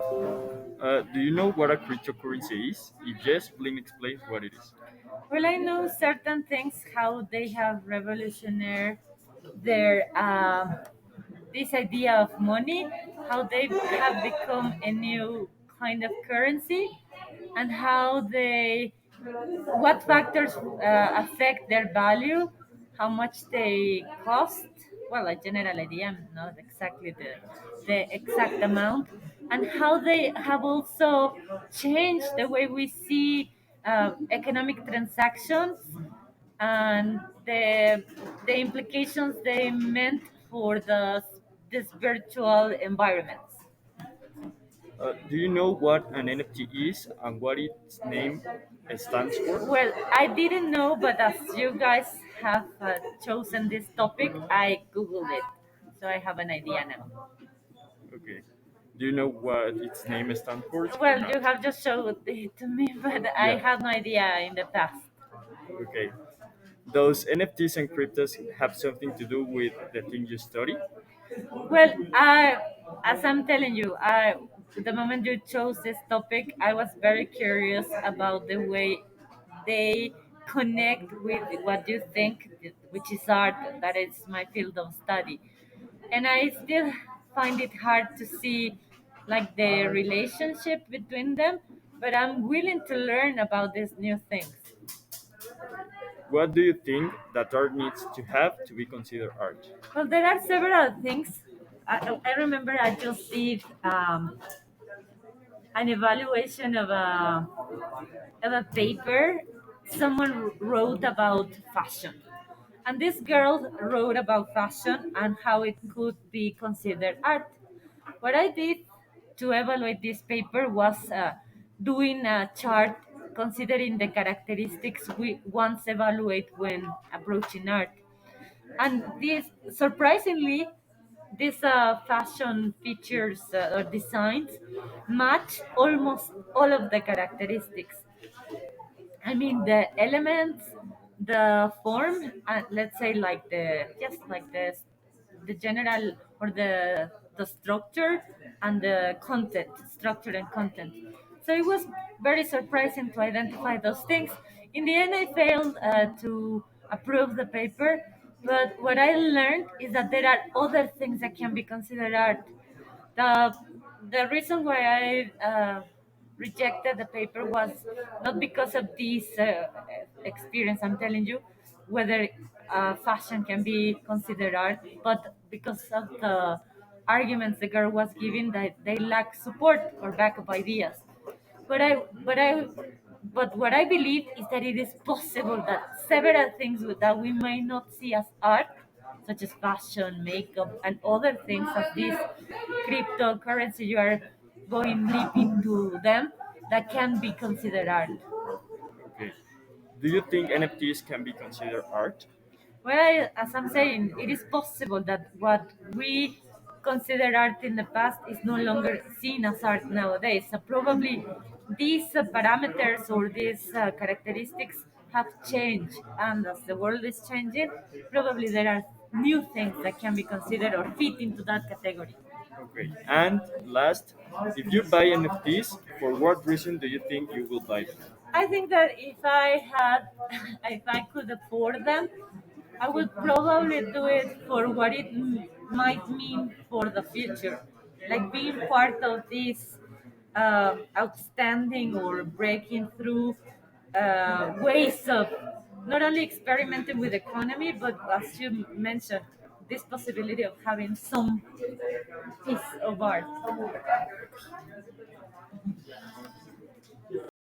Do you know what a cryptocurrency is? If yes, please explain what it is. Well, I know certain things how they have revolutionary their this idea of money, how they have become a new kind of currency, and how they what factors affect their value, how much they cost. Well, a general idea, not exactly the exact amount, and how they have also changed the way we see economic transactions and the implications they meant for this virtual environments. Do you know what an NFT is and what its name stands for? Well, I didn't know, but as you guys have chosen this topic, I googled it, so I have an idea now. Okay. Do you know what its name stands for or Well, you not? have just showed it to me, but I Yeah. had no idea in the past. Okay. Those NFTs and cryptos have something to do with the thing you study? Well, as I'm telling you, the moment you chose this topic, I was very curious about the way they connect with what you think, which is art. That is my field of study, and I still find it hard to see like the relationship between them. But I'm willing to learn about these new things. What do you think that art needs to have to be considered art? Well, there are several things. I remember I just did an evaluation of a paper someone wrote about fashion. And this girl wrote about fashion and how it could be considered art. What I did to evaluate this paper was doing a chart considering the characteristics we once evaluate when approaching art. And this, surprisingly, these fashion features or designs match almost all of the characteristics. I mean, the elements, the form, let's say like the general or the structure and the content, structure and content. So it was very surprising to identify those things. In the end, I failed to approve the paper, but what I learned is that there are other things that can be considered art. The the reason why I rejected the paper was not because of this experience I'm telling you, whether fashion can be considered art, but because of the arguments the girl was giving that they lack support or backup ideas. But I, but I, but what I believe is that it is possible that several things that we may not see as art, such as fashion, makeup, and other things of this cryptocurrency, you are going deep into them, that can be considered art. Okay. Do you think NFTs can be considered art? Well, as I'm saying, it is possible that what we considered art in the past is no longer seen as art nowadays. So probably these parameters or these characteristics have changed, and as the world is changing, probably there are new things that can be considered or fit into that category. Okay. And last, if you buy NFTs, for what reason do you think you will buy them? I think that if I could afford them, I would probably do it for what it might mean for the future, like being part of this outstanding or breaking through ways of not only experimenting with economy, but as you mentioned, this possibility of having some piece of art.